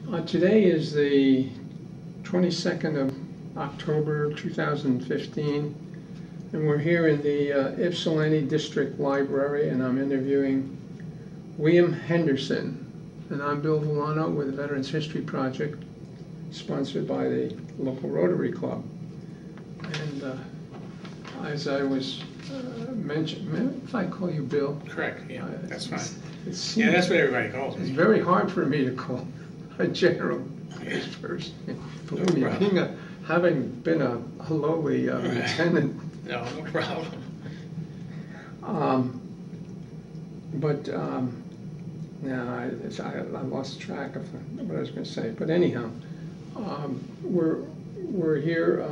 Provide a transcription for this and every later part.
Today is the 22nd of October 2015, and we're here in the Ypsilanti District Library, and I'm interviewing William Henderson. And I'm Bill Villano with the Veterans History Project, sponsored by the local Rotary Club. And as I was mentioned, if I call you Bill? Correct, yeah, that's fine. Yeah, that's what everybody calls me. It's very hard for me to call a general first. Believe me, having been a lowly lieutenant. No problem. Now I lost track of what I was going to say. But anyhow, we're here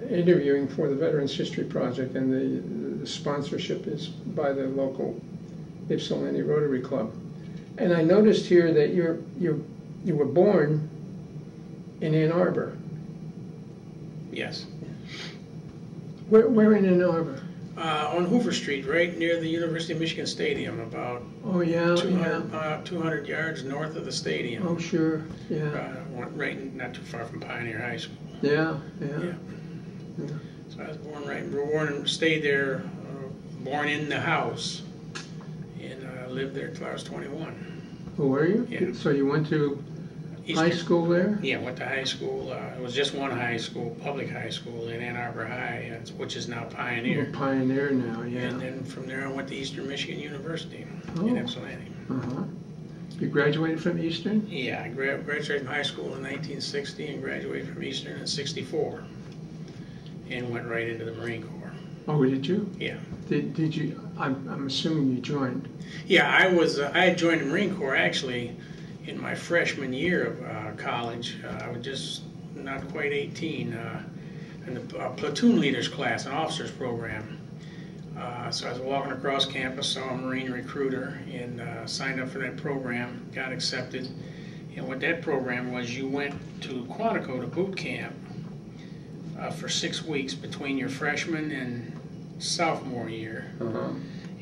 interviewing for the Veterans History Project, and the sponsorship is by the local Ypsilanti Rotary Club. And I noticed here that you were born in Ann Arbor. Yes. Where in Ann Arbor? On Hoover Street, right near the University of Michigan Stadium, about 200 yards north of the stadium. Oh, sure, yeah. Right, not too far from Pioneer High School. Yeah. So I was born and stayed there, born in the house, and lived there till I was 21. Oh, were you? Yeah. So you went to high school there? Yeah, went to high school. It was just one high school, public high school in Ann Arbor High, which is now Pioneer. Oh, Pioneer now, yeah. And then from there I went to Eastern Michigan University in Ypsilanti. You graduated from Eastern? Yeah, I graduated from high school in 1960 and graduated from Eastern in '64, and went right into the Marine Corps. Oh, did you? Yeah. Did you? I'm assuming you joined. Yeah, I had joined the Marine Corps actually in my freshman year of college. I was just not quite 18 in the platoon leaders class, an officers program. So I was walking across campus, saw a Marine recruiter, and signed up for that program, got accepted. And what that program was, you went to Quantico to boot camp for 6 weeks between your freshman and sophomore year.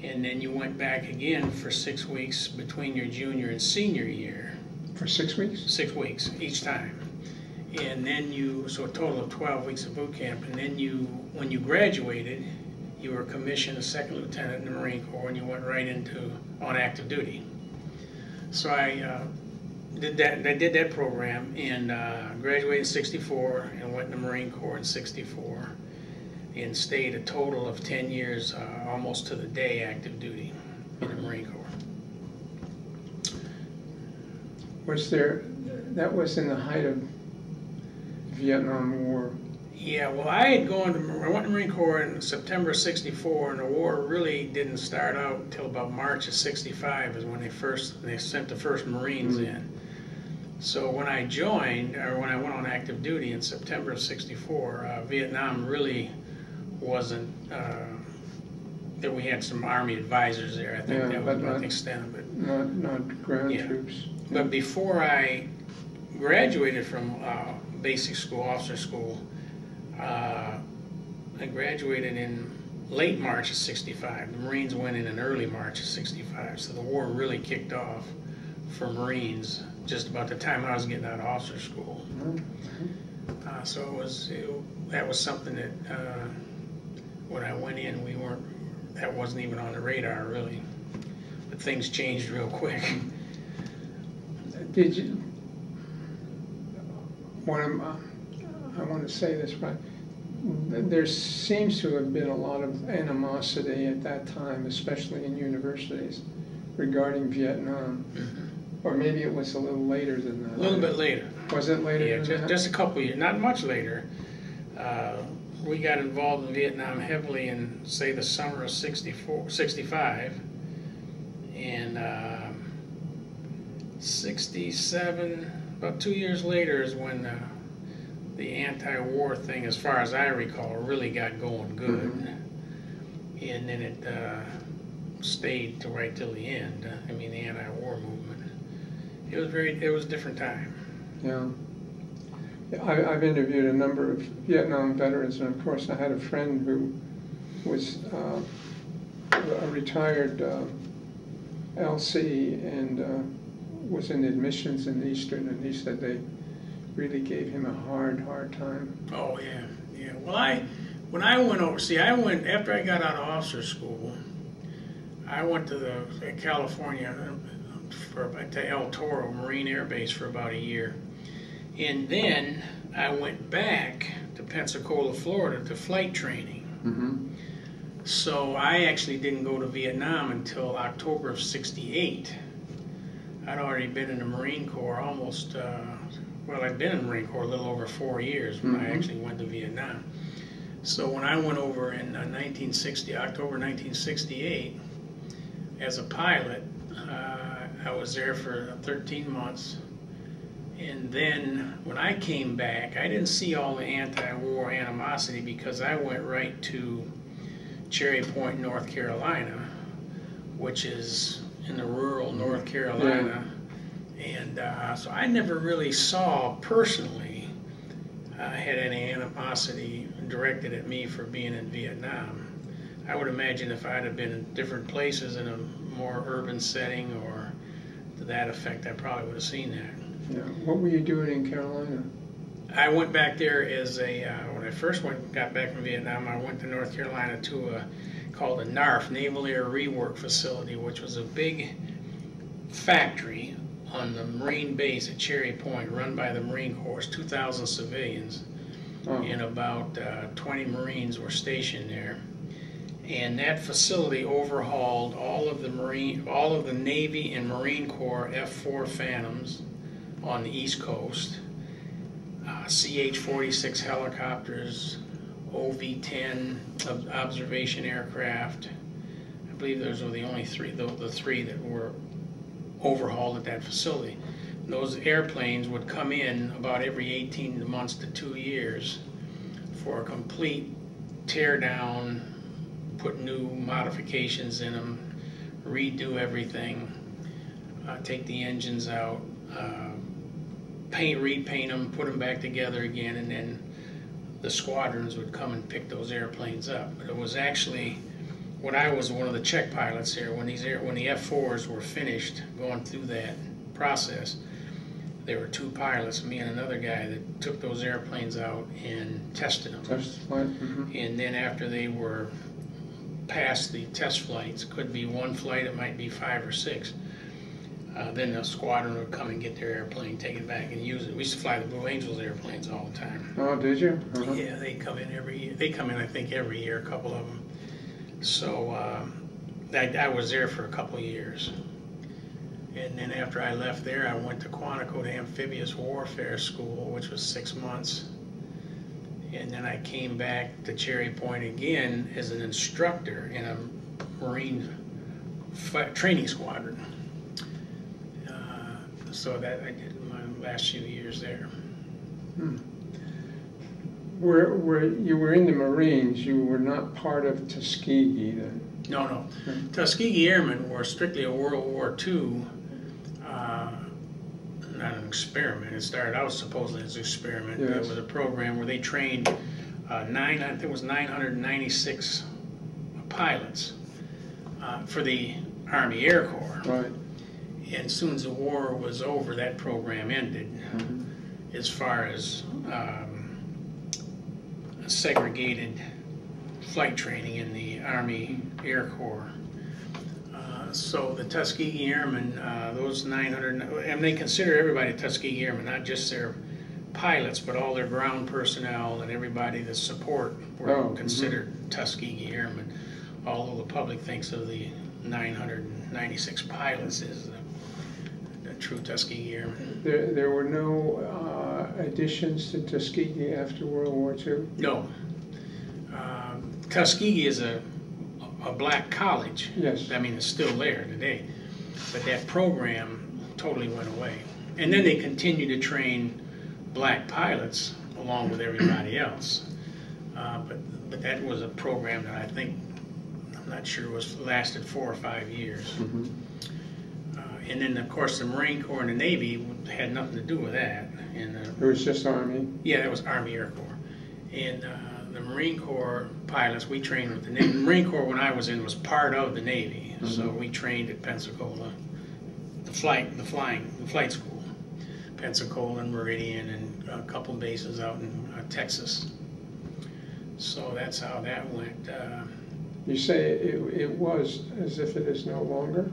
And then you went back again for 6 weeks between your junior and senior year. For 6 weeks? 6 weeks each time. And then so a total of 12 weeks of boot camp. And then when you graduated, you were commissioned a second lieutenant in the Marine Corps, and you went right on active duty. So I did that program, and graduated in '64, and went in the Marine Corps in '64, and stayed a total of 10 years, almost to the day, active duty in the Marine Corps. That was in the height of Vietnam War. Yeah, well, I went to the Marine Corps in September '64, and the war really didn't start out until about March of '65 is when they sent the first Marines in. So when I joined, or when I went on active duty in September of '64, Vietnam really wasn't, that we had some Army advisors there. I think that was about the extent of it. Not ground troops. But before I graduated from basic school, officer school, I graduated in late March of '65. The Marines went in early March of '65, so the war really kicked off for Marines just about the time I was getting out of officer school. So that was something that when I went in, that wasn't even on the radar really. But things changed real quick. Did you? I want to say this, but there seems to have been a lot of animosity at that time, especially in universities, regarding Vietnam. Or maybe it was a little later than that. A little bit later. Was it later than that? Just a couple of years, not much later. We got involved in Vietnam heavily in, say, the summer of '65. And '67, about 2 years later, is when the anti-war thing, as far as I recall, really got going good. And then it stayed right till the end. I mean, the anti-war movement. It was a different time. Yeah. I've interviewed a number of Vietnam veterans, and of course I had a friend who was a retired LC, and was in admissions in Eastern, and he said they really gave him a hard time. Oh yeah, yeah. Well, when I went over, see, I went after I got out of officer school. I went to California to El Toro Marine Air Base for about a year, and then I went back to Pensacola, Florida, to flight training. Mm-hmm. So I actually didn't go to Vietnam until October of '68. I'd already been in the Marine Corps almost. Well, I'd been in the Marine Corps a little over 4 years when I actually went to Vietnam. So when I went over in October 1968, as a pilot, I was there for 13 months. And then when I came back, I didn't see all the anti-war animosity because I went right to Cherry Point, North Carolina, which is in the rural North Carolina. And so I never really saw personally had any animosity directed at me for being in Vietnam. I would imagine if I'd have been in different places in a more urban setting or to that effect, I probably would have seen that. Yeah. What were you doing in Carolina? I went back there as a, when I first got back from Vietnam, I went to North Carolina to called a NARF, Naval Air Rework Facility, which was a big factory on the Marine base at Cherry Point, run by the Marine Corps, 2,000 civilians, and about 20 Marines were stationed there. And that facility overhauled all of the Navy and Marine Corps F-4 Phantoms on the East Coast, CH-46 helicopters, OV-10 observation aircraft. I believe those were the only three, the three that were overhauled at that facility. Those airplanes would come in about every 18 months to 2 years for a complete tear down, put new modifications in them, redo everything, take the engines out, repaint them, put them back together again, and then the squadrons would come and pick those airplanes up. But it was actually, when I was one of the check pilots here, when the F-4s were finished going through that process, there were two pilots, me and another guy, that took those airplanes out and tested them. Test flight? Mm-hmm. And then after they were past the test flights, could be one flight, it might be 5 or 6, then the squadron would come and get their airplane, take it back and use it. We used to fly the Blue Angels airplanes all the time. Oh, did you? Uh-huh. Yeah, they come in every year. They come in, I think, every year, a couple of them. So I was there for a couple of years. And then after I left there, I went to Quantico to Amphibious Warfare School, which was 6 months. And then I came back to Cherry Point again as an instructor in a Marine training squadron. So that I did my last few years there. Where you were in the Marines, you were not part of Tuskegee then? No, no. Tuskegee Airmen were strictly a World War II, not an experiment. It started out supposedly as an experiment. Yes. It was a program where they trained I think it was 996 pilots for the Army Air Corps. Right. And as soon as the war was over, that program ended. As far as segregated flight training in the Army Air Corps. So the Tuskegee Airmen, those 900, and they consider everybody Tuskegee Airmen, not just their pilots, but all their ground personnel and everybody that support were considered Tuskegee Airmen, although the public thinks of the 996 pilots as the true Tuskegee Airmen. There were no additions to Tuskegee after World War II? No. Tuskegee is a black college. Yes. I mean, it's still there today. But that program totally went away. And then they continued to train black pilots along with everybody else. But that was a program that I think, I'm not sure, lasted 4 or 5 years. And then, of course, the Marine Corps and the Navy had nothing to do with that. And it was just Army? Yeah, that was Army Air Corps. And the Marine Corps pilots, we trained with the Navy. The Marine Corps, when I was in, was part of the Navy. So we trained at Pensacola the flight school, Pensacola and Meridian, and a couple bases out in Texas. So that's how that went. You say it was as if it is no longer?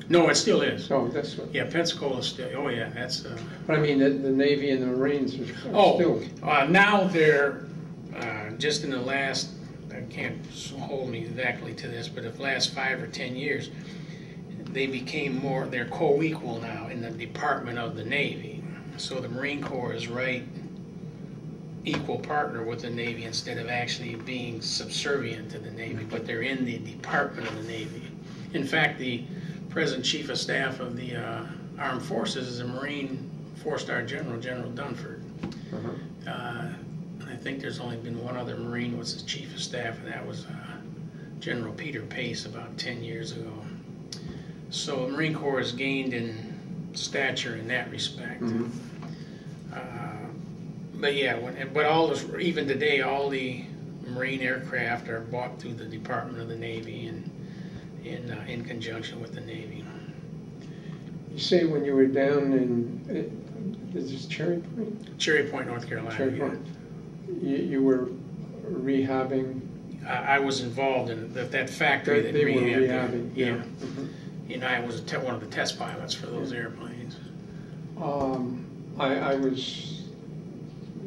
No, it still is. Oh, that's what. Yeah, Pensacola still. Oh yeah, that's. But I mean, the Navy and the Marines are still. Now they're just in the last. I can't hold me exactly to this, but the last 5 or 10 years, they became more. They're co-equal now in the Department of the Navy. So the Marine Corps is right equal partner with the Navy instead of actually being subservient to the Navy, but they're in the Department of the Navy. In fact, the Present Chief of Staff of the Armed Forces is a Marine 4-star General, General Dunford. I think there's only been one other Marine was the Chief of Staff, and that was General Peter Pace about 10 years ago. So the Marine Corps has gained in stature in that respect. But yeah, but all this, even today, all the Marine aircraft are bought through the Department of the Navy and in conjunction with the Navy. You say when you were down in, is this Cherry Point? Cherry Point, North Carolina. Cherry Point. You were rehabbing. I was involved in that factory that they rehabbed. Were rehabbing. Yeah. You know, I was one of the test pilots for those airplanes. I was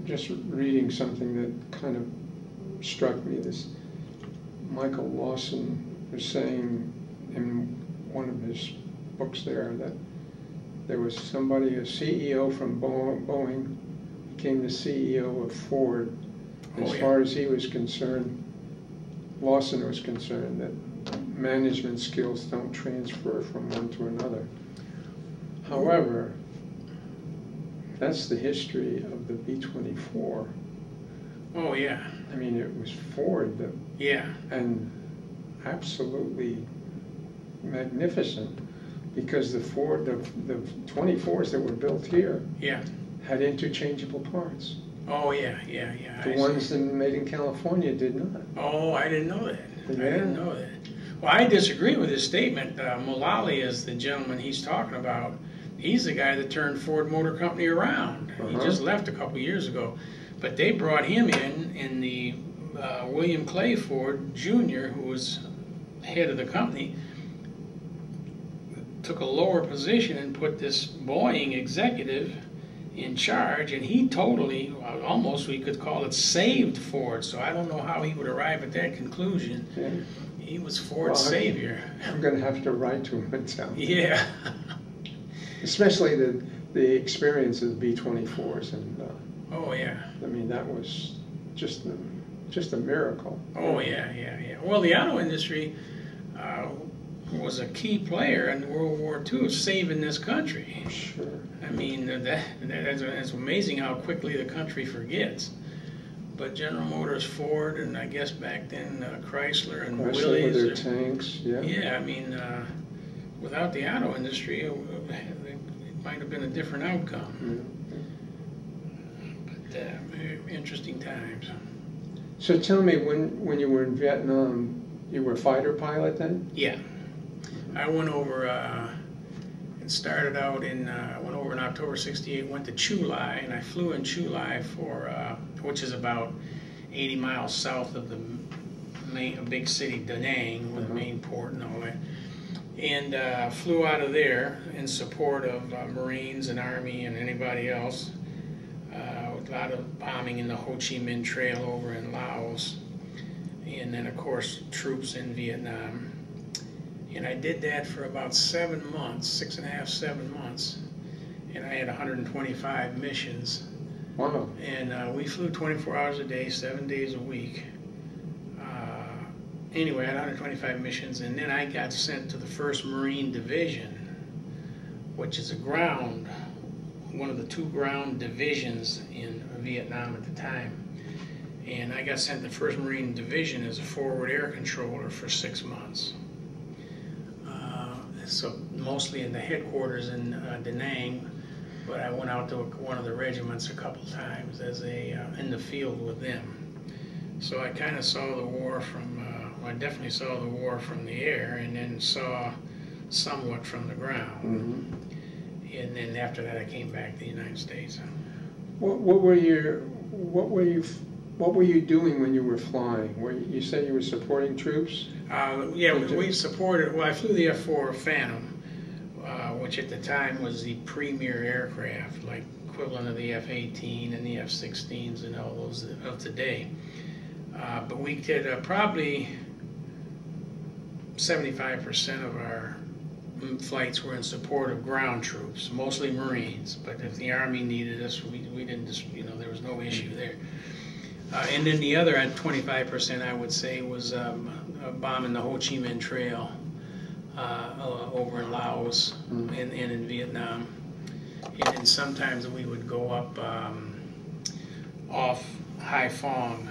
just reading something that kind of struck me. This Michael Lawson was saying in one of his books there that there was somebody, a CEO from Boeing, became the CEO of Ford. As far as he was concerned, Lawson was concerned that management skills don't transfer from one to another. However, that's the history of the B-24. Oh yeah. I mean, it was Ford that. Yeah. And absolutely magnificent, because the 24s that were built here. Yeah. Had interchangeable parts. Oh yeah. The ones that made in California did not. Oh, I didn't know that. Yeah. I didn't know that. Well, I disagree with his statement. Mullally is the gentleman he's talking about. He's the guy that turned Ford Motor Company around. He just left a couple years ago. But they brought him in the William Clay Ford Jr., who was head of the company, took a lower position and put this Boeing executive in charge, and he totally, almost we could call it, saved Ford. So I don't know how he would arrive at that conclusion. Yeah. He was Ford's savior. I'm going to have to write to him and tell him. Yeah. Especially the experience of the B-24s, and oh yeah. I mean, that was just a miracle. Oh yeah. Well, the auto industry was a key player in World War II, saving this country. Sure. I mean, that's amazing how quickly the country forgets. But General Motors, Ford, and I guess back then Chrysler and Willys. With their tanks, yeah. Yeah, I mean, without the auto industry, it might have been a different outcome. Yeah. But interesting times. So tell me, when you were in Vietnam, you were a fighter pilot then? Yeah. I went over and started out went over in October '68, went to Chu Lai, and I flew in Chu Lai for, which is about 80 miles south of the big city, Da Nang, with the main port and all that. And flew out of there in support of Marines and Army and anybody else. A lot of bombing in the Ho Chi Minh Trail over in Laos. And then, of course, troops in Vietnam. And I did that for about 7 months, 6.5, 7 months. And I had 125 missions. Wow. And we flew 24 hours a day, 7 days a week. Anyway, I had 125 missions, and then I got sent to the 1st Marine Division, which is one of the 2 ground divisions in Vietnam at the time. And I got sent to the 1st Marine Division as a forward air controller for 6 months. So mostly in the headquarters in Da Nang, but I went out to one of the regiments a couple times as in the field with them. So I kind of saw the war from, I definitely saw the war from the air, and then saw somewhat from the ground. Mm-hmm. And then after that, I came back to the United States. What were you doing when you were flying? You said you were supporting troops? Yeah, we supported. Well, I flew the F-4 Phantom, which at the time was the premier aircraft, like equivalent of the F-18 and the F-16s and all those of today. But we did probably 75% of our flights were in support of ground troops, mostly Marines. But if the Army needed us, we didn't just, there was no issue there. And then the other 25%, I would say, was bombing the Ho Chi Minh Trail over in Laos and in Vietnam. And then sometimes we would go up off Hai Phong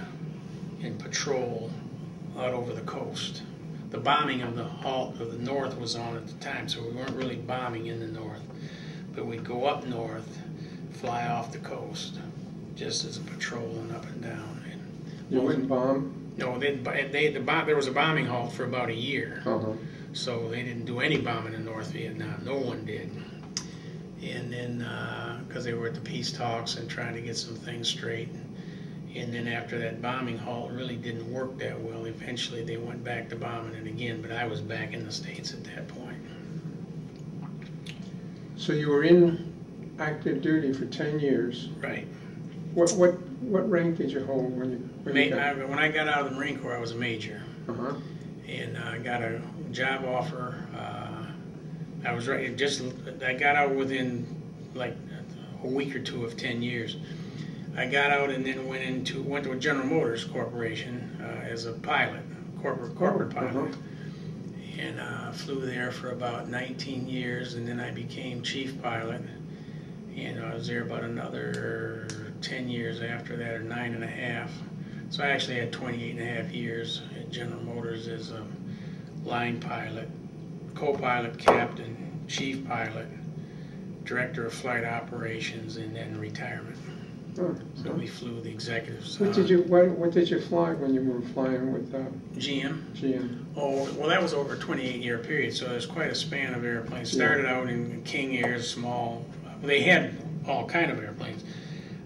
and patrol out over the coast. The bombing of the north was on at the time, so we weren't really bombing in the north. But we'd go up north, fly off the coast, just as a patrol and up and down. And you wouldn't bomb? No, there was a bombing halt for about a year. Uh-huh. So they didn't do any bombing in North Vietnam. No one did. And then, because they were at the peace talks and trying to get some things straight. And then after that bombing halt really didn't work that well, eventually they went back to bombing it again, but I was back in the States at that point. So you were in active duty for 10 years. Right. What rank did you hold when you when I got out of the Marine Corps, I was a major. Uh-huh. And I got a job offer. I was ready. I got out within like a week or two of 10 years. I got out and then went to a General Motors Corporation as a pilot, corporate pilot, uh-huh. and flew there for about 19 years, and then I became chief pilot, and I was there about another 10 years after that, or 9.5. So I actually had 28.5 years at General Motors as a line pilot, co-pilot, captain, chief pilot, director of flight operations, and then retirement. Oh, so we flew the executives. What did you fly when you were flying with GM? GM. Oh, well, that was over a 28-year period, so there's quite a span of airplanes. Started out in King Airs, small. They had all kind of airplanes,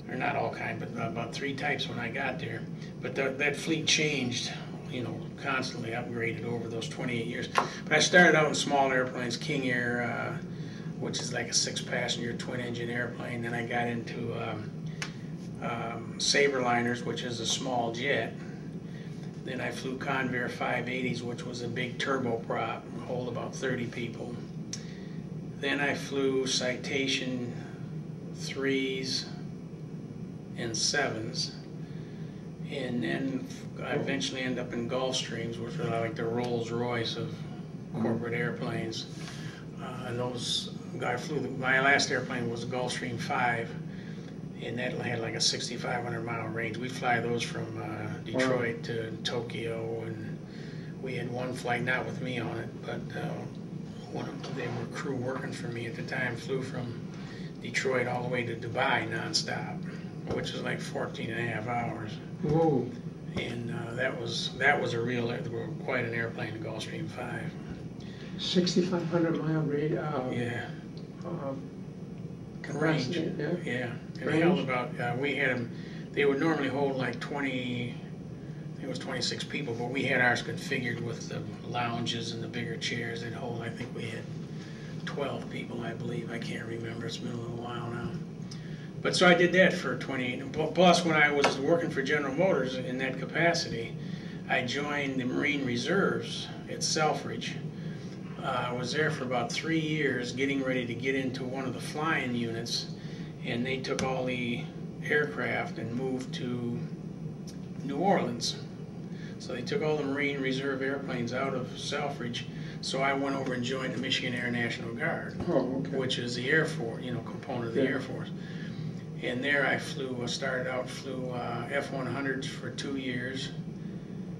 or not all kind, but about 3 types when I got there. But that fleet changed, constantly upgraded over those 28 years. But I started out in small airplanes, King Air, which is like a 6-passenger twin-engine airplane. Then I got into Saberliners, which is a small jet. Then I flew Convair 580s, which was a big turboprop, hold about 30 people. Then I flew Citation 3s and 7s. And then I eventually ended up in Gulfstreams, which were like the Rolls-Royce of corporate airplanes. And those, my last airplane was a Gulfstream 5. And that had like a 6,500 mile range. We fly those from Detroit to Tokyo, and we had one flight, not with me on it, but they were crew working for me at the time, flew from Detroit all the way to Dubai nonstop, which is like 14.5 hours. Whoa. And that was quite an airplane, the Gulfstream 5. 6,500 mile range. Yeah. Range. Yeah. And they held about, we had them, they would normally hold like 20, I think it was 26 people, but we had ours configured with the lounges and the bigger chairs. They'd hold, I think we had 12 people, I believe. I can't remember, it's been a little while now. But so I did that for 28, plus when I was working for General Motors in that capacity, I joined the Marine Reserves at Selfridge. I was there for about 3 years, getting ready to get into one of the flying units, and they took all the aircraft and moved to New Orleans. So they took all the Marine Reserve airplanes out of Selfridge, so I went over and joined the Michigan Air National Guard, which is the Air Force, component of the Air Force. And there I flew F-100s for 2 years,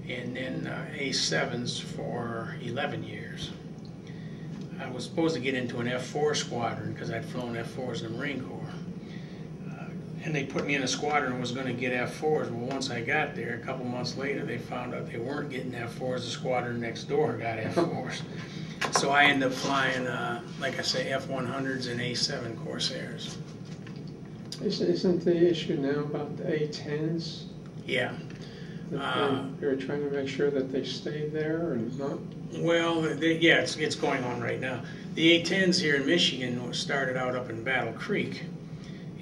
and then A-7s for 11 years. I was supposed to get into an F-4 squadron because I'd flown F-4s in the Marine Corps. And they put me in a squadron and was going to get F-4s. Well, once I got there, a couple months later, they found out they weren't getting F-4s. The squadron next door got F-4s. So I end up flying, like I say, F-100s and A-7 Corsairs. Isn't the issue now about the A-10s? Yeah. You're trying to make sure that they stay there or not? Well, yeah, it's going on right now. The A-10s here in Michigan started out up in Battle Creek,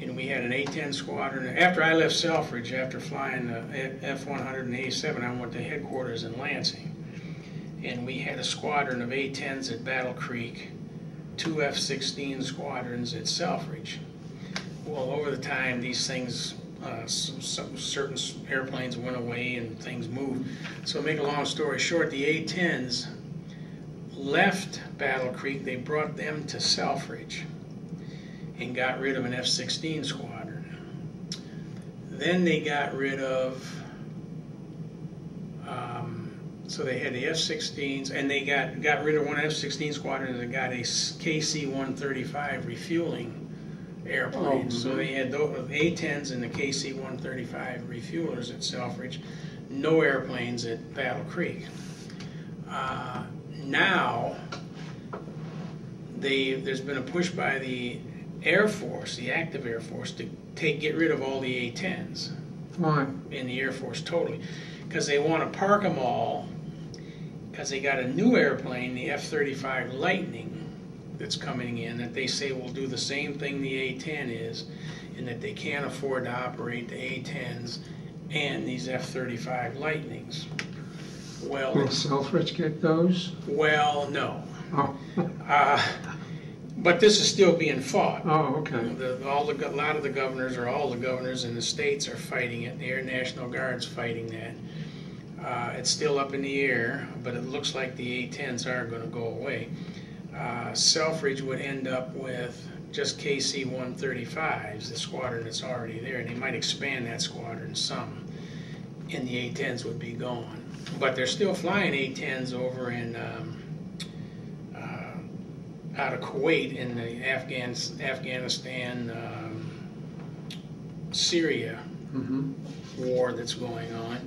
and we had an A-10 squadron. After I left Selfridge, after flying the F-100 and A-7, I went to headquarters in Lansing, and we had a squadron of A-10s at Battle Creek, 2 F-16 squadrons at Selfridge. Well, over the time, these things, certain airplanes went away and things moved. So to make a long story short, the A-10s left Battle Creek. They brought them to Selfridge and got rid of an F-16 squadron. Then they got rid of, so they had the F-16s, and they got rid of one F-16 squadron and they got a KC-135 refueling airplane. Oh, so they had the A-10s and the KC-135 refuelers at Selfridge, no airplanes at Battle Creek. Now, there's been a push by the Air Force, the active Air Force, to get rid of all the A-10s. Why? In the Air Force, totally. Because they want to park them all, because they got a new airplane, the F-35 Lightning, that's coming in, that they say will do the same thing the A-10 is, and that they can't afford to operate the A-10s and these F-35 Lightnings. Well, will Selfridge get those? Well, no. Oh. But this is still being fought. Oh, okay. A lot of the governors, or all the governors in the states, are fighting it. The Air National Guard's fighting that. It's still up in the air, but it looks like the A-10s are going to go away. Selfridge would end up with just KC-135s, the squadron that's already there, and they might expand that squadron some, and the A-10s would be gone. But they're still flying A-10s over in out of Kuwait in the Afghanistan, Syria war that's going on.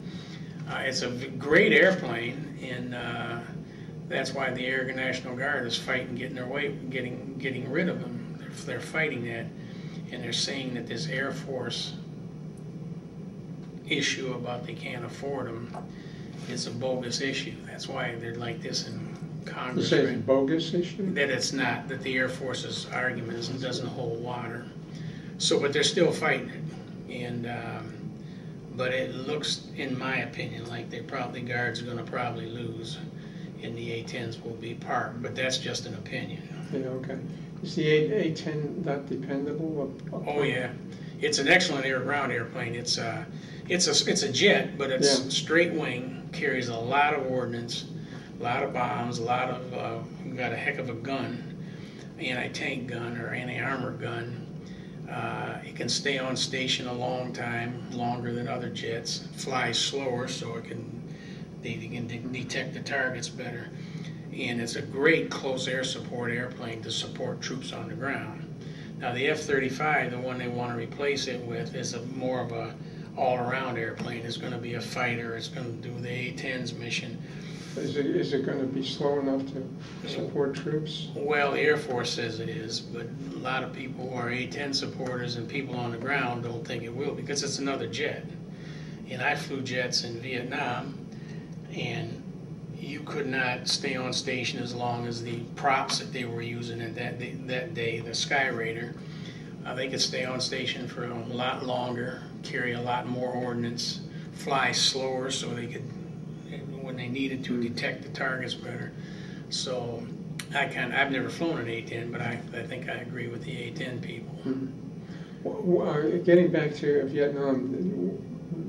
It's a great airplane, and that's why the Air National Guard is fighting, getting rid of them. They're fighting that, and they're saying that this Air Force issue about they can't afford them is a bogus issue. That's why they're like this in Congress. You say it's a bogus issue? That it's not, that the Air Force's argument doesn't hold water. So, but they're still fighting it, and but it looks, in my opinion, like guards are going to probably lose, and the A-10s will be parked. But that's just an opinion. Yeah. Okay. Is the A-10 that dependable? Oh yeah, it's an excellent air-ground airplane. It's a jet, but it's straight wing, carries a lot of ordnance, a lot of bombs, got a heck of a gun, anti-tank gun or anti-armor gun. It can stay on station a long time, longer than other jets. Flies slower, so they can detect the targets better. And it's a great close air support airplane to support troops on the ground. Now the F-35, the one they want to replace it with, is more of a all-around airplane. It's going to be a fighter. It's going to do the A-10's mission. Is it going to be slow enough to support troops? Well, the Air Force says it is, but a lot of people who are A-10 supporters and people on the ground don't think it will, because it's another jet. And I flew jets in Vietnam, and you could not stay on station as long as the props that they were using at that day, the Sky Raider. They could stay on station for a lot longer, carry a lot more ordnance, fly slower so they could, when they needed to, detect the targets better. So I've never flown an A-10, but I think I agree with the A-10 people. Getting back to Vietnam,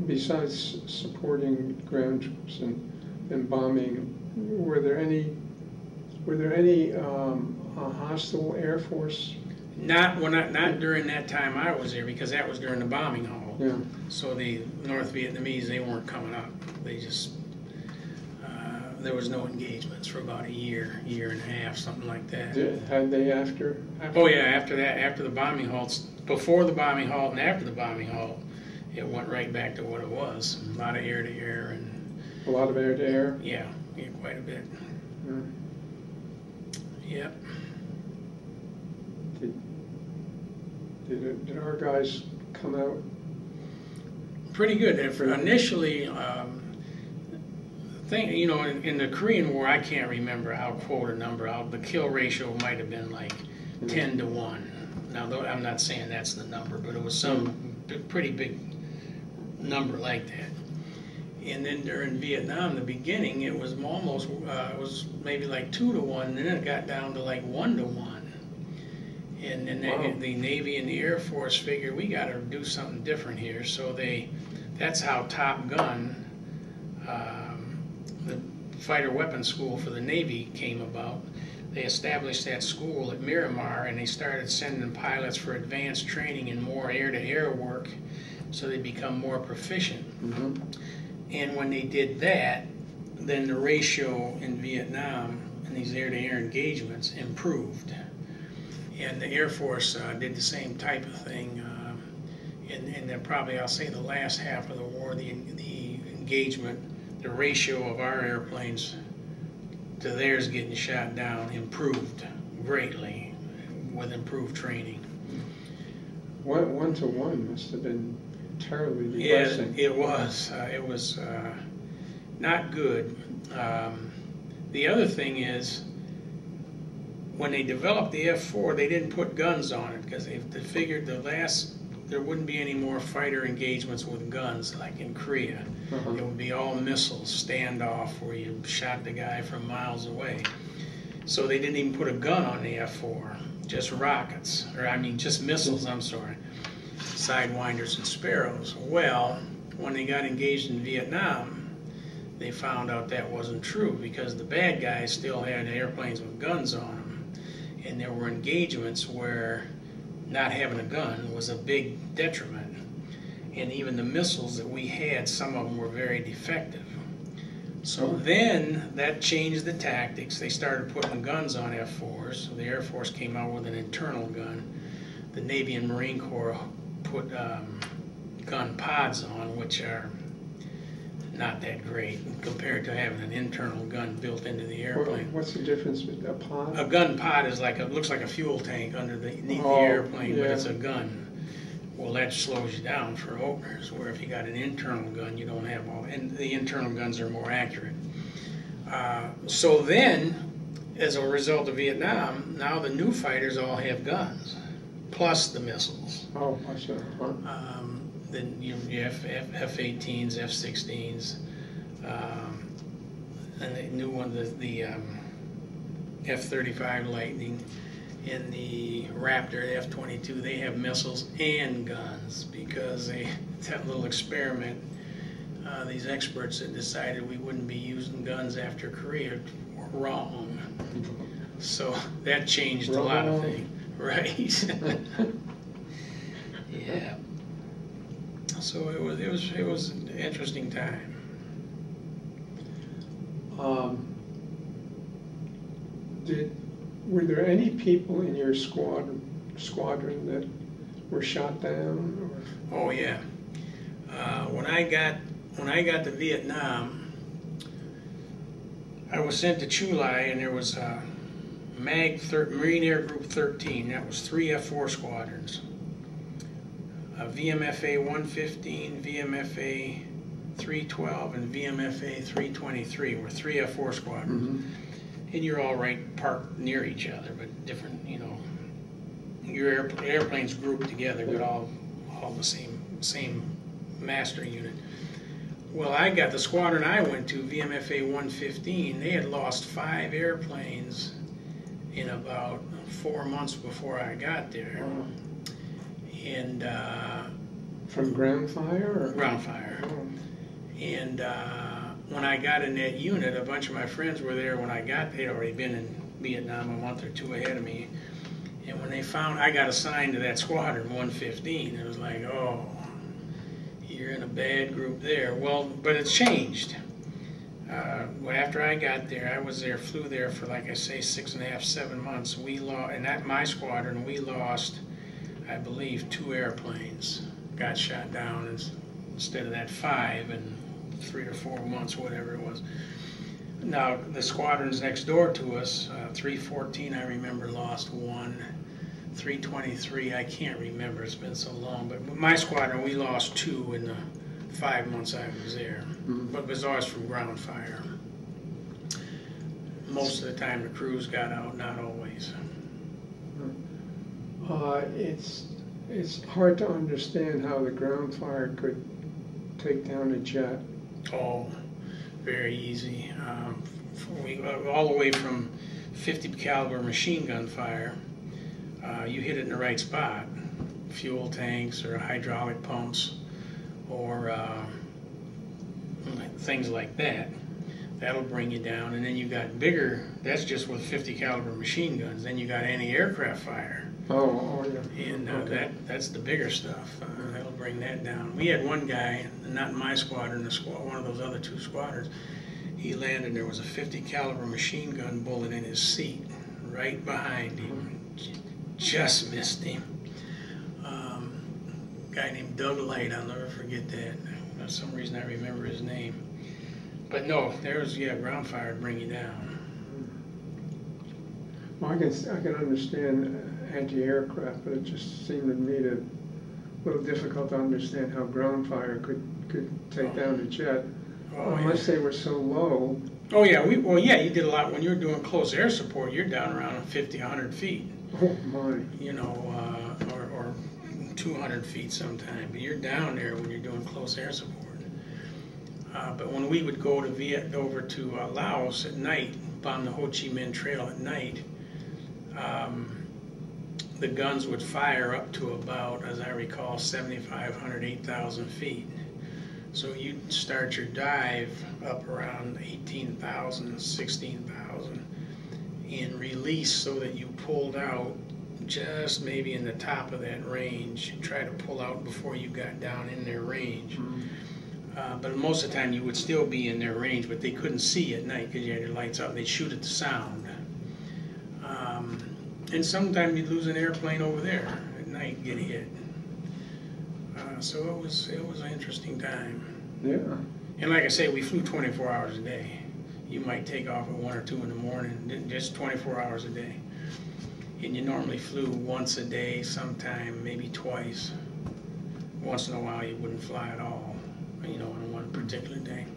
besides supporting ground troops and bombing, were there any hostile Air Force? Not during that time I was there, because that was during the bombing haul. Yeah. So the North Vietnamese, they weren't coming up. They just there was no engagements for about a year and a half, something like that. Had they after? Oh yeah, after that, after the bombing halts, before the bombing halt and after the bombing halt, it went right back to what it was. A lot of air-to-air and. A lot of air-to-air? Yeah, quite a bit. Yep. Did our guys come out? Pretty good. Initially, you know, in the Korean War, I can't remember. I'll quote a number. The kill ratio might have been like 10 to 1. Now, though, I'm not saying that's the number, but it was some pretty big number like that. And then during Vietnam, the beginning, it was almost, it was maybe like 2 to 1, and then it got down to like 1 to 1. And then the Navy and the Air Force figured we got to do something different here. So that's how Top Gun, the fighter weapons school for the Navy, came about. They established that school at Miramar, and they started sending pilots for advanced training and more air-to-air work, so they become more proficient. And when they did that, then the ratio in Vietnam in these air-to-air engagements improved. And the Air Force did the same type of thing. And then probably, I'll say, the last half of the war, the engagement, the ratio of our airplanes to theirs getting shot down improved greatly with improved training. 1 to 1 must have been terribly depressing. Yeah, it was. It was not good. The other thing is, when they developed the F-4, they didn't put guns on it because they figured there wouldn't be any more fighter engagements with guns like in Korea. It would be all missiles, standoff, where you shot the guy from miles away. So they didn't even put a gun on the F-4, just rockets, or I mean just missiles, I'm sorry, Sidewinders and Sparrows. Well, when they got engaged in Vietnam, they found out that wasn't true because the bad guys still had airplanes with guns on them. And there were engagements where not having a gun was a big detriment. And even the missiles that we had, some of them were very defective. So then that changed the tactics. They started putting guns on F-4s. So the Air Force came out with an internal gun. The Navy and Marine Corps put gun pods on, which are not that great compared to having an internal gun built into the airplane. What's the difference with a pod? A gun pod is looks like a fuel tank underneath the airplane, but it's a gun. Well, that slows you down for openers, where if you got an internal gun, you don't have all, and the internal guns are more accurate. So then, as a result of Vietnam, now the new fighters all have guns, plus the missiles. Oh, I see. Then you have F-18s, F-16s, and the new one, the F-35 Lightning, and the Raptor, F-22, they have missiles and guns because that little experiment, these experts had decided we wouldn't be using guns after Korea were wrong. So that changed a lot of things, right? Yeah. So it was an interesting time. Were there any people in your squadron that were shot down? Or? Oh yeah. When I got to Vietnam, I was sent to Chulai, and there was Marine Air Group 13. That was 3 F-4 squadrons. VMFA 115, VMFA 312, and VMFA 323 were 3 F-4 squadrons. And you're all parked near each other, but different, you know. Your airplanes grouped together, but all the same master unit. Well, the squadron I went to, VMFA 115, they had lost 5 airplanes in about 4 months before I got there. Wow. And from ground fire? Or? Ground fire. Oh. And when I got in that unit, a bunch of my friends were there when I got there. They'd already been in Vietnam a month or 2 ahead of me. And when they found I got assigned to that squadron, 115, it was like, oh, you're in a bad group there. Well, but it's changed. After I got there, flew there for, like I say, 6.5, 7 months. We lost, and at my squadron, we lost, I believe, 2 airplanes got shot down instead of that 5 in 3 or 4 months, whatever it was. Now, the squadrons next door to us, 314, I remember, lost one. 323, I can't remember, it's been so long. But my squadron, we lost two in the 5 months I was there. But it was always from ground fire. Most of the time the crews got out, not always. It's hard to understand how the ground fire could take down a jet. Oh, very easy. All the way from 50 caliber machine gun fire, you hit it in the right spot, fuel tanks or hydraulic pumps or things like that. That'll bring you down. And then you got bigger, that's just with 50 caliber machine guns. Then you got anti-aircraft fire. Oh yeah. And okay. that's the bigger stuff. That'll bring that down. We had one guy, not in my squadron, one of those other two squadrons. He landed, there was a 50 caliber machine gun bullet in his seat, right behind him. Just missed him. Guy named Doug Light, I'll never forget that. For some reason I remember his name. But no, there's, yeah, ground fire to bring you down. Well, I can understand anti-aircraft, but it just seemed to me a little difficult to understand how ground fire could take down a jet, unless they were so low. Oh yeah, well yeah, you did a lot when you were doing close air support. You're down around 50, 100 feet. Oh my! You know, or 200 feet sometime. But you're down there when you're doing close air support. But when we would go over to Laos at night, on the Ho Chi Minh Trail at night, the guns would fire up to about, as I recall, 7,500, 8,000 feet. So you'd start your dive up around 18,000, 16,000 and release so that you pulled out just maybe in the top of that range. Try to pull out before you got down in their range. But most of the time you would still be in their range, but they couldn't see at night because you had your lights up. They'd shoot at the sound. And sometimes you'd lose an airplane over there at night and get hit. So it was an interesting time. Yeah. And like I say, we flew 24 hours a day. You might take off at 1 or 2 in the morning, just 24 hours a day. And you normally flew once a day, sometime maybe twice. Once in a while you wouldn't fly at all, you know, on one particular day.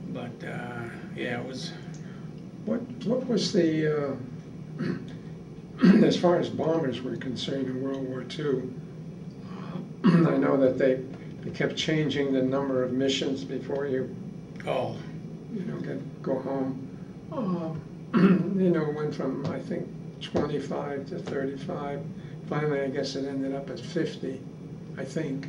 But yeah, it was. What was the as far as bombers were concerned in World War II? I know that they kept changing the number of missions before you go home. You know, went from I think 25 to 35. Finally, I guess it ended up at 50. I think.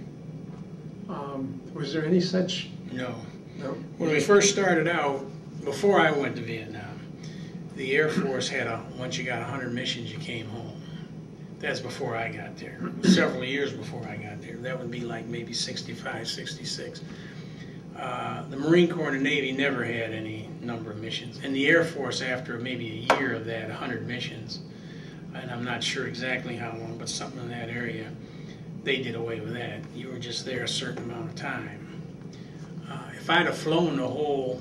Was there any such? No. No. When we first started out, before I went to Vietnam, the Air Force had once you got 100 missions, you came home. That's before I got there. Several years before I got there. That would be like maybe 65, 66. The Marine Corps and the Navy never had any number of missions. And the Air Force, after maybe a year of that, 100 missions, and I'm not sure exactly how long, but something in that area, they did away with that. You were just there a certain amount of time. If I'd have flown the whole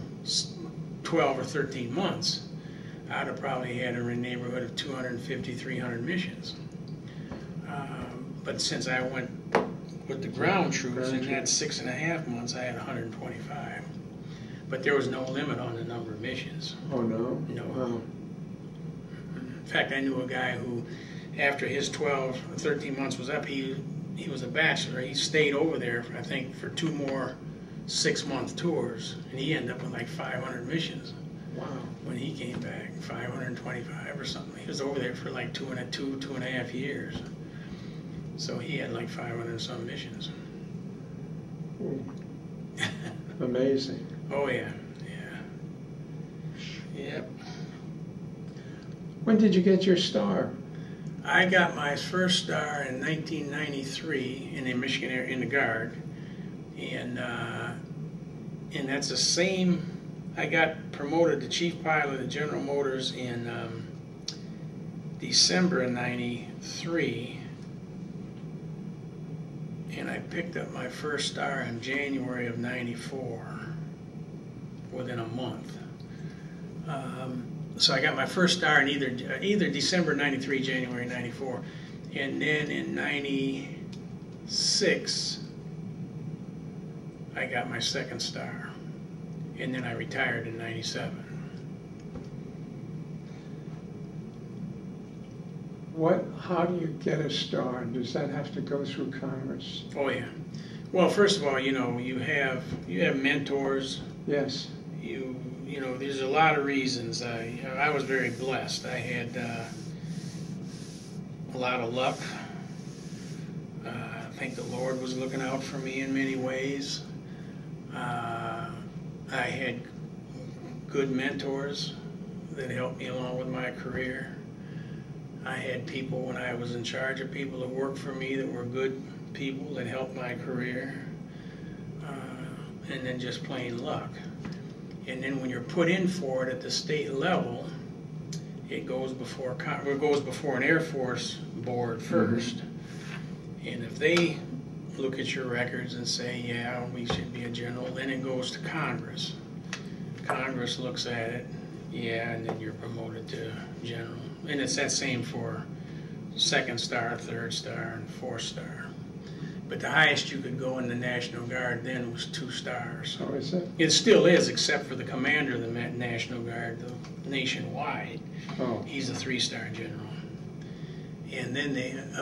12 or 13 months, I'd have probably had in the neighborhood of 250, 300 missions. But since I went with the ground troops in that 6.5 months, I had 125. But there was no limit on the number of missions. Oh no? No. Wow. In fact, I knew a guy who, after his 12 or 13 months was up, he was a bachelor. He stayed over there, I think, for 2 more 6-month tours, and he ended up with like 500 missions. Wow. When he came back, 525 or something. He was over there for like 2.5 years. So he had like 500 some missions. Amazing. Oh yeah, yeah. Yep. When did you get your star? I got my first star in 1993 in the Michigan Air, in the Guard, and that's the same. I got promoted to chief pilot at General Motors in December of '93, and I picked up my first star in January of '94, within a month. So I got my first star in either December '93, January '94, and then in '96 I got my second star, and then I retired in '97. How do you get a star? Does that have to go through Congress? Oh yeah. Well, first of all, you know, you have mentors. Yes. You know, there's a lot of reasons. I was very blessed. I had a lot of luck. I think the Lord was looking out for me in many ways. I had good mentors that helped me along with my career. I had people, when I was in charge of people that worked for me, that were good people that helped my career. And then just plain luck. And then when you're put in for it at the state level, it goes before an Air Force board first. Mm-hmm. And if they look at your records and say, yeah, we should be a general, then it goes to Congress. Congress looks at it, yeah, and then you're promoted to general. And it's that same for second star, third star, and fourth star. But the highest you could go in the National Guard then was 2 stars. Oh, is it? It still is, except for the commander of the National Guard, the nationwide. Oh. He's a 3-star general. And then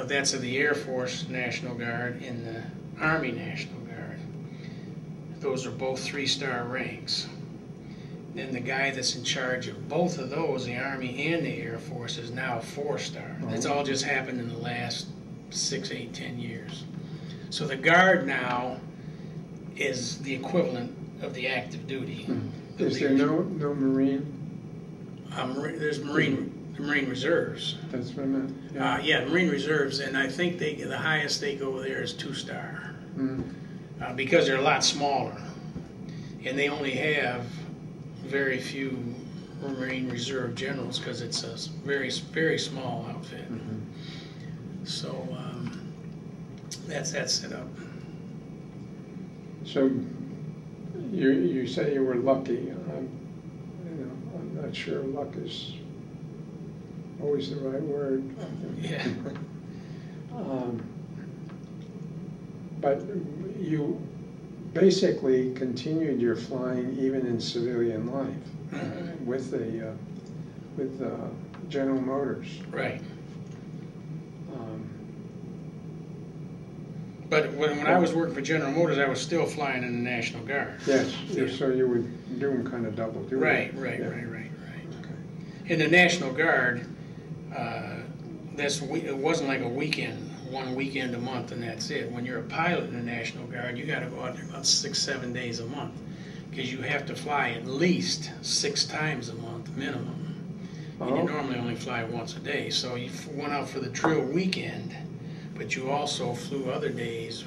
that's of the Air Force National Guard and the Army National Guard. Those are both 3-star ranks. Then the guy that's in charge of both of those, the Army and the Air Force, is now a 4-star. Oh. That's all just happened in the last 6, 8, 10 years. So the Guard now is the equivalent of the active duty. Mm-hmm. Is there no Marine? There's Marine Reserves. That's what I meant. Yeah, yeah, Marine Reserves, and I think the highest they go there is 2-star. Mm-hmm. Because they're a lot smaller, and they only have very few Marine Reserve generals because it's a very, very small outfit. Mm-hmm. So that's that set up. So you say you were lucky. I'm not sure luck is always the right word. Yeah. But you basically continued your flying even in civilian life. Mm-hmm. with General Motors. Right. But when I was working for General Motors, I was still flying in the National Guard. Yes, yeah. So you were doing kind of double duty. Right. Okay. In the National Guard, it wasn't like a weekend, one weekend a month, and that's it. When you're a pilot in the National Guard, you got to go out there about 6-7 days a month, because you have to fly at least 6 times a month minimum. And you normally only fly once a day. So you went out for the drill weekend, but you also flew other days,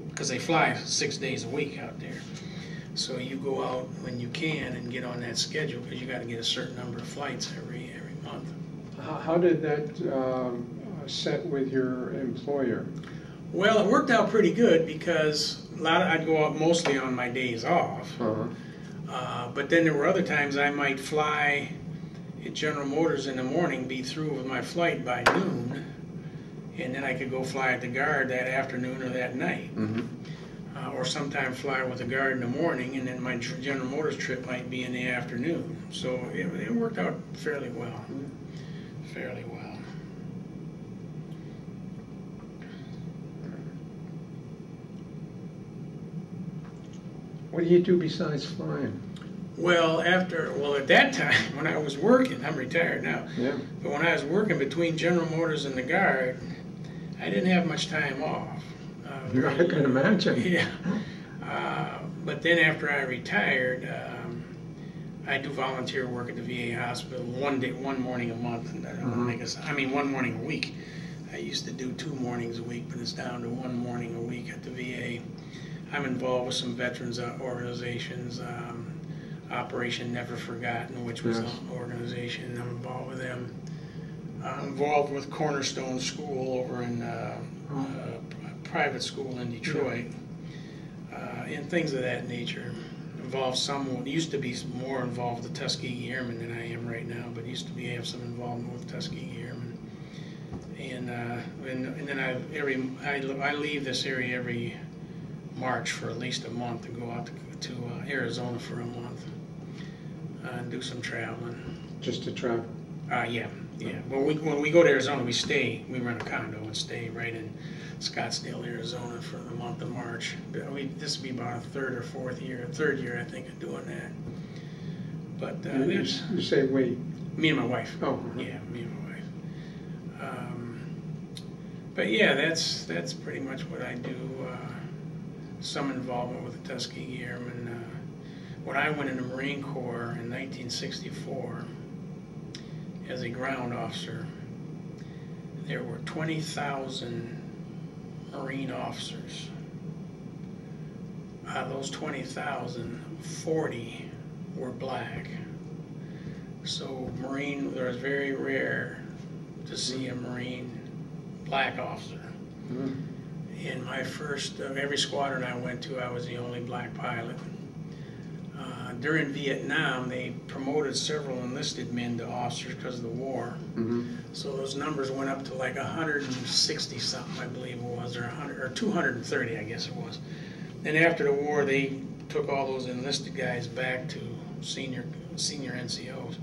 because they fly 6 days a week out there. So you go out when you can and get on that schedule, because you got to get a certain number of flights every month. How did that set with your employer? Well, it worked out pretty good, because I'd go out mostly on my days off. But then there were other times I might fly at General Motors in the morning, be through with my flight by noon, and then I could go fly at the Guard that afternoon or that night. Mm-hmm. Or sometimes fly with the Guard in the morning, and then my General Motors trip might be in the afternoon. So it worked out fairly well. Mm-hmm. Fairly well. What do you do besides flying? Well, at that time, when I was working, I'm retired now, yeah. But when I was working between General Motors and the Guard, I didn't have much time off. I can imagine. Yeah. But then after I retired, I do volunteer work at the VA hospital one morning a month. And one morning a week. I used to do 2 mornings a week, but it's down to 1 morning a week at the VA. I'm involved with some veterans organizations. Operation Never Forgotten, which was an organization. I'm involved with them. I'm involved with Cornerstone School over in a private school in Detroit, and things of that nature. I'm involved some, used to be more involved with the Tuskegee Airmen than I am right now, but used to be have some involvement with Tuskegee Airmen. And then I leave this area every March for at least a month and go out to Arizona for a month and do some traveling. Just to travel? Yeah. When we go to Arizona, we rent a condo and stay right in Scottsdale, Arizona for the month of March. This will be about a third year, I think, of doing that. But you say we? Me and my wife. Oh. Yeah, me and my wife. But yeah, that's pretty much what I do. Some involvement with the Tuskegee Airmen. When I went in the Marine Corps in 1964 as a ground officer, there were 20,000 Marine officers. Out of those 20,000, 40 were black. So it was very rare to see a Marine black officer. Mm-hmm. In my first, every squadron I went to, I was the only black pilot. During Vietnam, they promoted several enlisted men to officers because of the war. Mm-hmm. So those numbers went up to like 160 something, I believe it was, or 230, I guess it was. Then after the war, they took all those enlisted guys back to senior NCOs.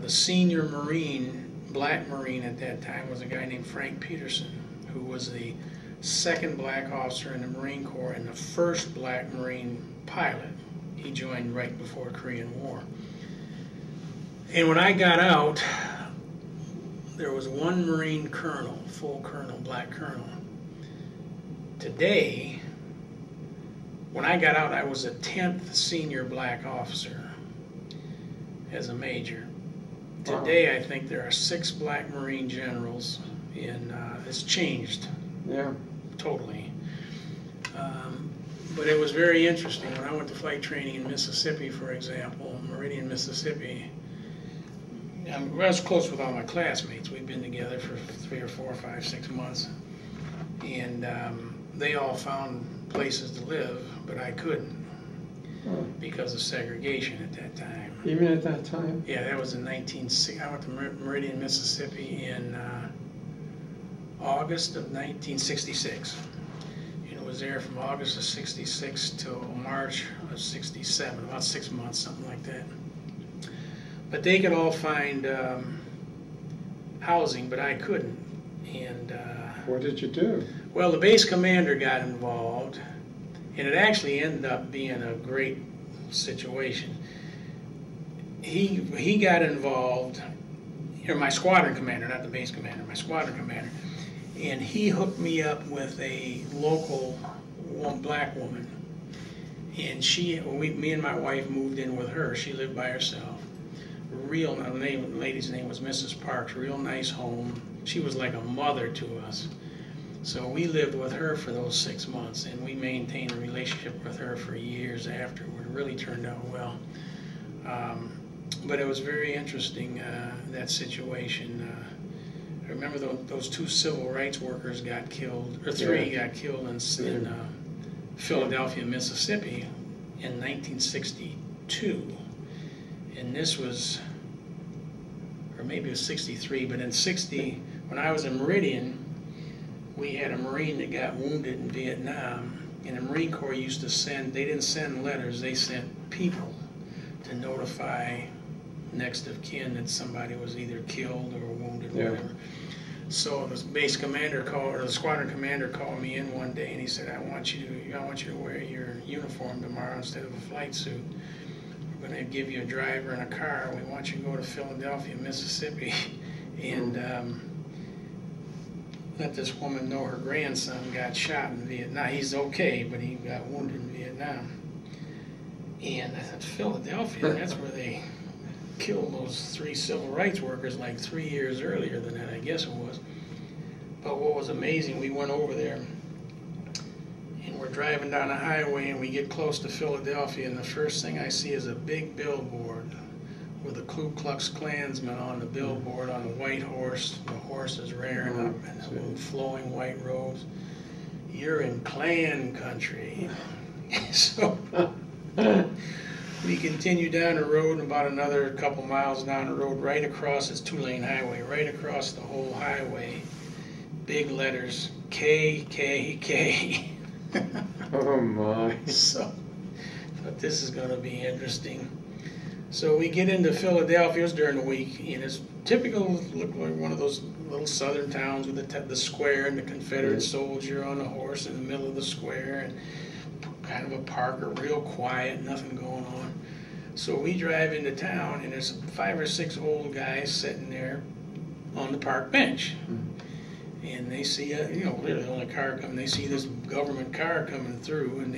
The senior black Marine at that time was a guy named Frank Peterson, who was the second black officer in the Marine Corps and the first black Marine pilot. He joined right before the Korean War. And when I got out, there was one Marine colonel, full colonel, black colonel. Today, when I got out, I was a 10th senior black officer as a major. Today, I think there are 6 black Marine generals, and it's changed. Yeah. Totally. But it was very interesting. When I went to flight training in Mississippi, for example, Meridian, Mississippi, I was close with all my classmates. We'd been together for 3 or 4 or 5, 6 months. And they all found places to live, but I couldn't because of segregation at that time. Even at that time? Yeah, that was in I went to Meridian, Mississippi in August of 1966. Was there from August of 66 till March of 67, about 6 months, something like that. But they could all find housing, but I couldn't. And what did you do? Well, the base commander got involved, and it actually ended up being a great situation. He got involved, my squadron commander, not the base commander, my squadron commander. And he hooked me up with a local black woman. And me and my wife moved in with her. She lived by herself. The lady's name was Mrs. Parks, real nice home. She was like a mother to us. So we lived with her for those 6 months, and we maintained a relationship with her for years afterward. It really turned out well. But it was very interesting, that situation. I remember those 2 civil rights workers got killed, or 3 got killed in Philadelphia, Mississippi in 1962. And this was, or maybe it was 63, but in 60, when I was in Meridian, we had a Marine that got wounded in Vietnam. And the Marine Corps used to they didn't send letters, they sent people to notify next of kin that somebody was either killed or wounded or whatever. So the base commander or the squadron commander called me in one day and he said, I want you to wear your uniform tomorrow instead of a flight suit. We're going to give you a driver and a car. We want you to go to Philadelphia, Mississippi, and let this woman know her grandson got shot in Vietnam. He's okay, but he got wounded in Vietnam. And I said, Philadelphia, that's where they killed those 3 civil rights workers like 3 years earlier than that, I guess it was. But what was amazing, we went over there and we're driving down the highway and we get close to Philadelphia, and the first thing I see is a big billboard with a Ku Klux Klansman on the billboard on a white horse. The horse is rearing up and flowing white robes. You're in Klan country. So We continue down the road, and about another couple miles down the road, right across, it's 2-lane highway, right across the whole highway, big letters, K, K, K. Oh my. So, but this is going to be interesting. So we get into Philadelphia, it was during the week, and it's typical, look like one of those little southern towns with the square and the Confederate soldier on a horse in the middle of the square, and kind of a parker, real quiet, nothing going on. So we drive into town, and there's 5 or 6 old guys sitting there on the park bench. And they see, we're the only car coming, they see this government car coming through, and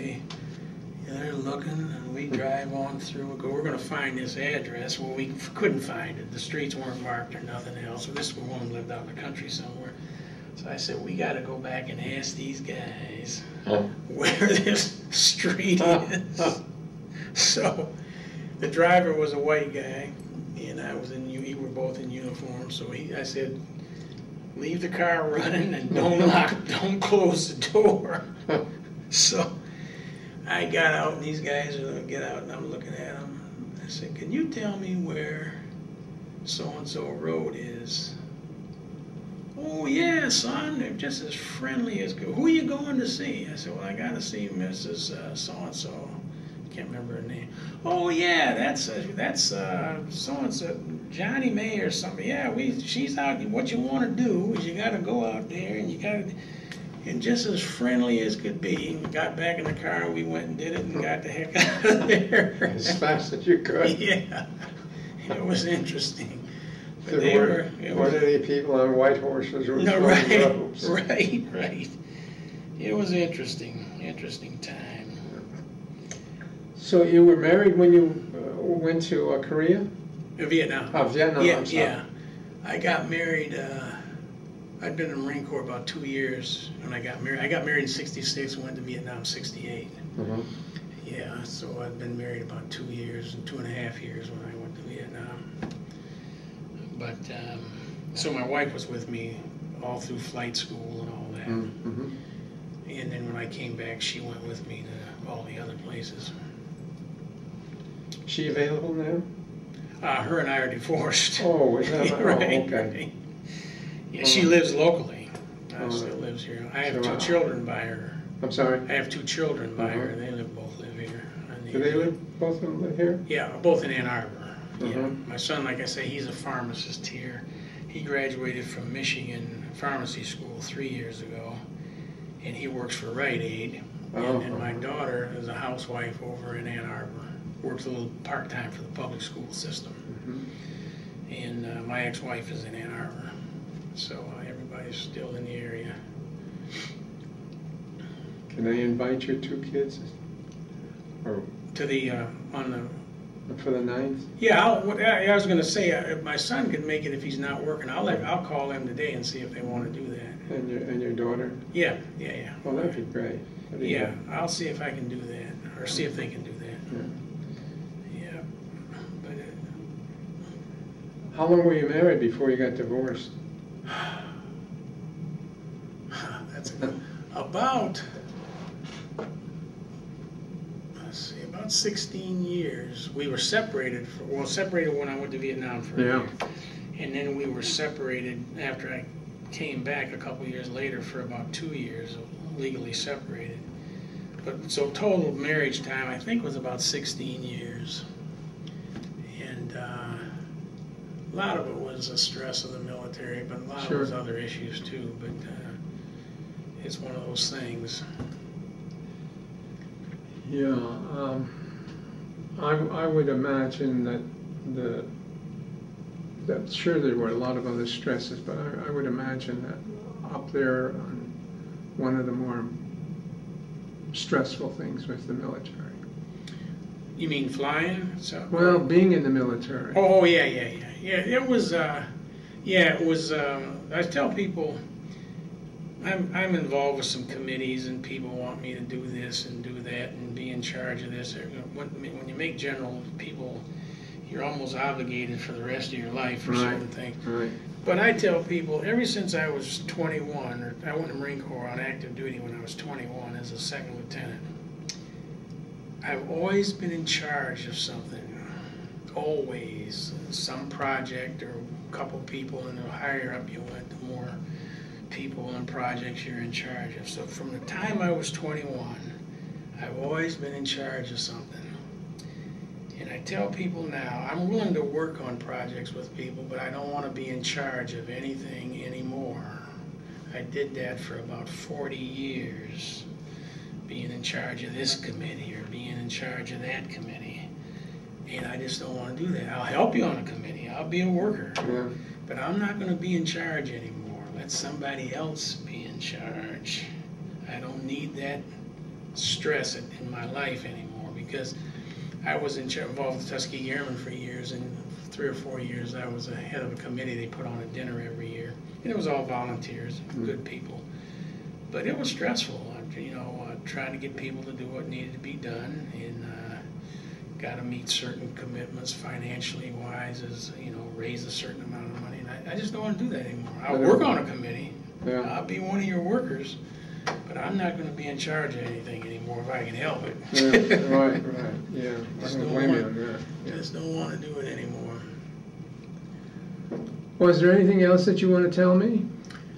they're looking, and we drive on through and go, we're going to find this address. Well, we couldn't find it. The streets weren't marked or nothing else. So this woman lived out in the country somewhere. So I said, we got to go back and ask these guys where this street is. So the driver was a white guy, and we were both in uniform. So I said, leave the car running and don't close the door. So I got out, and these guys are get out, and I'm looking at them. I said, can you tell me where so-and-so road is? Oh, yeah, son, they're just as friendly as good. Who are you going to see? I said, well, I got to see Mrs. So-and-so. I can't remember her name. Oh, yeah, that's so-and-so, Johnny May or something. Yeah, she's out. What you want to do is you got to go out there, and you got to... And just as friendly as could be, we got back in the car, and we went and did it and got the heck out of there. As fast as you could. Yeah, it was interesting. But There weren't any people on white horses or roads. Right. It was interesting time. So you were married when you went to Korea? Vietnam. Oh, Vietnam, I'm sorry. Yeah. I got married... I'd been in the Marine Corps about 2 years when I got married. I got married in '66 and went to Vietnam in '68. Yeah, so I'd been married about 2 years and 2.5 years when I went to Vietnam. But, so my wife was with me all through flight school and all that. And then when I came back, she went with me to all the other places. She available now? Her and I are divorced. Oh, is that right, okay. Right. Yeah, she lives locally. Still lives here. I have 2 children by her. I'm sorry? I have 2 children by her. They both live here. Do they both of them live here? Yeah, both in Ann Arbor. Yeah. My son, like I say, he's a pharmacist here. He graduated from Michigan Pharmacy School 3 years ago, and he works for Rite Aid. And my daughter is a housewife over in Ann Arbor. Works a little part-time for the public school system. And my ex-wife is in Ann Arbor. So everybody's still in the area. Can I invite your 2 kids? Or to the for the 9th? Yeah, I was going to say if my son could make it if he's not working. I'll call them today and see if they want to do that. And your daughter? Yeah. Well, that'd be great. Yeah, I'll see if I can do that, or see if they can do that. Yeah. But how long were you married before you got divorced? That's about, about 16 years. We were separated separated when I went to Vietnam for a year. And then we were separated after I came back a couple years later for about 2 years, legally separated. But so total marriage time, I think, was about 16 years. And a lot of it was the stress of the military, but a lot of it was other issues too. But it's one of those things. Yeah, I would imagine that sure there were a lot of other stresses, but I would imagine that up there, one of the more stressful things was the military. You mean flying? Well, being in the military. Oh, yeah. It was, it was, I tell people, I'm involved with some committees, and people want me to do this and do that and be in charge of this. When you make general, people, you're almost obligated for the rest of your life for certain things. Right. But I tell people, ever since I was 21, or I went to Marine Corps on active duty when I was 21 as a second lieutenant, I've always been in charge of something. Always. Some project or a couple people, and the higher up you went, the more people and projects you're in charge of. So from the time I was 21, I've always been in charge of something. And I tell people now, I'm willing to work on projects with people, but I don't want to be in charge of anything anymore. I did that for about 40 years, being in charge of this committee or being in charge of that committee. And I just don't want to do that. I'll help you on a committee. I'll be a worker. Yeah. But I'm not going to be in charge anymore. Let somebody else be in charge. I don't need that stress in my life anymore, because I was involved with Tuskegee Airmen for years, and 3 or 4 years I was the head of a committee. They put on a dinner every year, and it was all volunteers, good people. But it was stressful, trying to get people to do what needed to be done, and got to meet certain commitments financially wise, as raise a certain amount of money. And I just don't want to do that anymore. I'll work on a committee. Yeah. I'll be one of your workers, but I'm not going to be in charge of anything anymore if I can help it. Yeah, right. Yeah, I Just don't don't blame you want- on that. Yeah. Just don't want to do it anymore. Well, is there anything else that you want to tell me?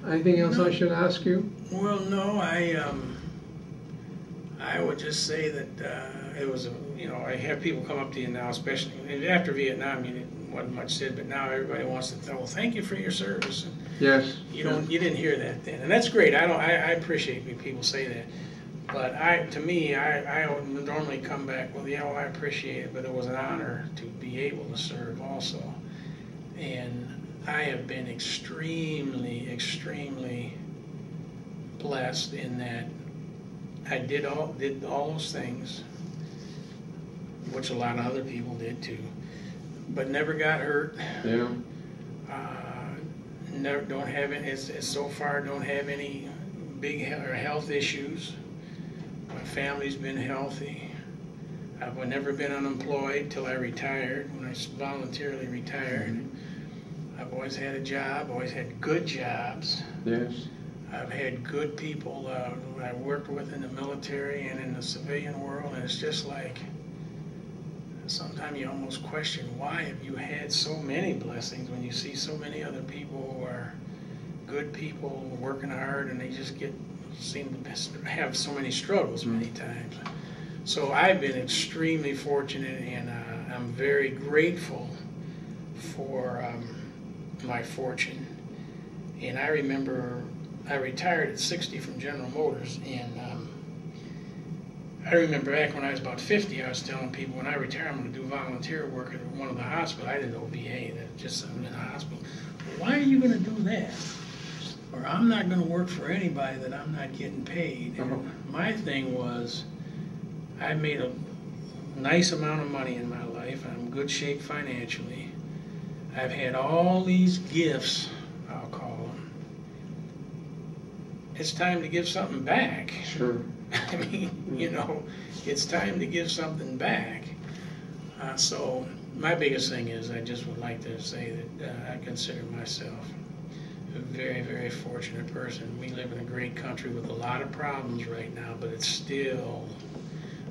Anything else I should ask you? Well, no, I would just say that it was, I have people come up to you now, especially after Vietnam. Wasn't much said, but now everybody wants to tell, well, thank you for your service. And Yes. you didn't hear that then, and that's great. I appreciate when people say that. But I would normally come back, well, yeah, well, I appreciate it, but it was an honor to be able to serve also. And I have been extremely, extremely blessed in that I did all those things, which a lot of other people did too, but never got hurt. Yeah. Never, don't have any, so far don't have any big health issues. My family's been healthy. I've never been unemployed till I retired, when I voluntarily retired. I've always had a job, always had good jobs. Yes. I've had good people I worked with in the military and in the civilian world, and it's just like, sometimes you almost question, why have you had so many blessings when you see so many other people who are good people working hard, and they just seem to have so many struggles many times. So I've been extremely fortunate, and I'm very grateful for my fortune. And I remember I retired at 60 from General Motors, and I remember back when I was about 50, I was telling people, when I retire, I'm going to do volunteer work at one of the hospitals. I didn't know VA, that just I'm in a hospital. Why are you going to do that? Or I'm not going to work for anybody that I'm not getting paid. And my thing was, I made a nice amount of money in my life. I'm in good shape financially. I've had all these gifts, I'll call them. It's time to give something back. Sure. I mean, it's time to give something back. So my biggest thing is, I just would like to say that I consider myself a very, very fortunate person. We live in a great country with a lot of problems right now, but it's still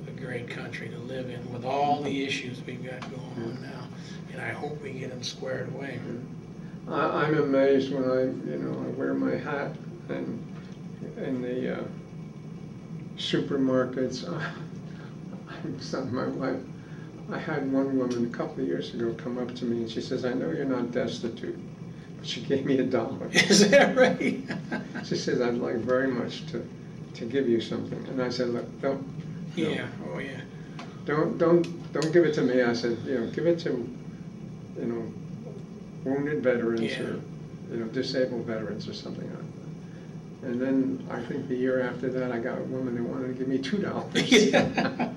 a great country to live in with all the issues we've got going on now. And I hope we get them squared away. I'm amazed when I wear my hat and in the supermarkets. I'm telling my wife, I had one woman a couple of years ago come up to me and she says, I know you're not destitute, but she gave me $1. Is that right? She says, I'd like very much to give you something. And I said, look, don't. Yeah, oh yeah. Don't give it to me. I said, give it to, wounded veterans or, disabled veterans or something like that. And then I think the year after that, I got a woman that wanted to give me $2. Yeah.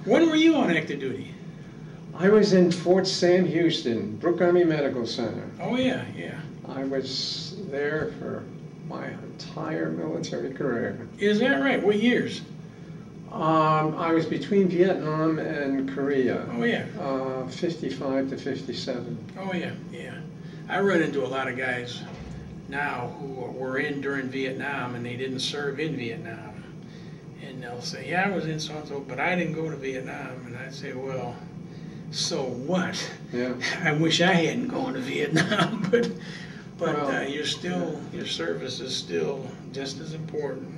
When were you on active duty? I was in Fort Sam Houston, Brooke Army Medical Center. Oh yeah, yeah. I was there for my entire military career. Is that right? What years? I was between Vietnam and Korea. Oh yeah. 55 to 57. Oh yeah, yeah. I run into a lot of guys now who were in during Vietnam and they didn't serve in Vietnam. And they'll say, yeah, I was in so-and-so, but I didn't go to Vietnam. And I'd say, well, so what? Yeah. I wish I hadn't gone to Vietnam, but Well, your service is still just as important.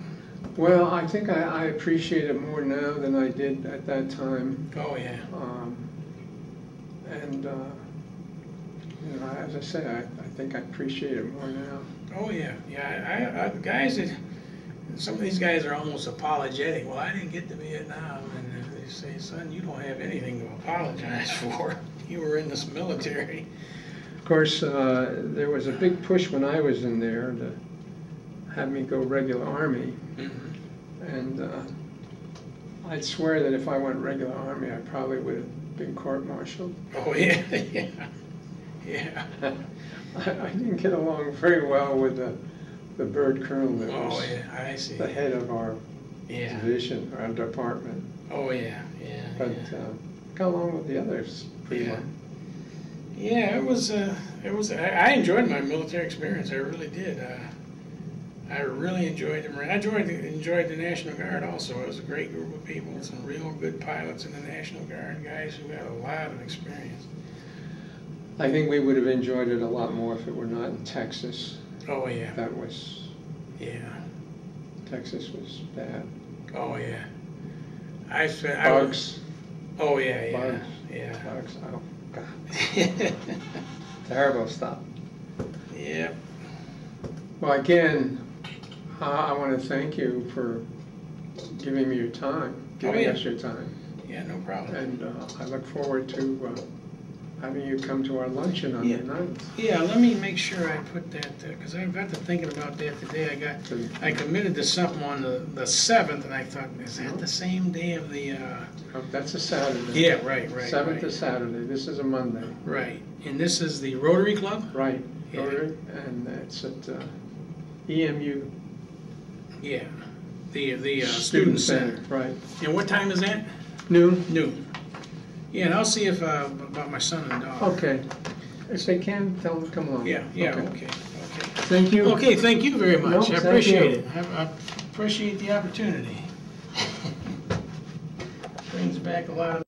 Well, I think I appreciate it more now than I did at that time. Oh, yeah. And you know, as I say, I think I appreciate it more now. Oh, yeah. Yeah, I guys that, some of these guys are almost apologetic. Well, I didn't get to Vietnam. And they say, son, you don't have anything to apologize for. You were in this military. Of course, there was a big push when I was in there to have me go regular Army. Mm-hmm. And I'd swear that if I went regular Army, I probably would have been court-martialed. Oh, yeah, yeah, yeah. I didn't get along very well with the bird colonel that was I see. the head of our Yeah. division, our department. Oh, yeah, yeah. But got along with the others pretty Yeah. well. Yeah, it was. I enjoyed my military experience. I really did. I really enjoyed the Marine. I enjoyed the National Guard also. It was a great group of people. Some real good pilots in the National Guard, guys who had a lot of experience. I think we would have enjoyed it a lot more if it were not in Texas. Oh yeah. Texas was bad. Oh yeah. Bugs. Oh yeah, yeah. Bugs. Yeah. Bugs. Oh God. Terrible stuff. Yeah. Well, again, I want to thank you for giving me your time, giving us your time. Yeah, no problem. And I look forward to having you come to our luncheon on the 9th. Yeah, let me make sure I put that there, because I got to thinking about that today. I committed to something on the 7th, and I thought, is that the same day of the... Oh, that's a Saturday. Yeah, right. 7th is Saturday. This is a Monday. Right. And this is the Rotary Club? Right. Yeah. Rotary, and it's at EMU. Yeah. The Student Center. Right. And what time is that? Noon. Noon. Yeah, and I'll see if about my son and daughter. Okay. If they can, tell them to come along. Yeah, okay. Thank you. Okay, thank you very much. No, I appreciate it. I appreciate the opportunity. Brings back a lot of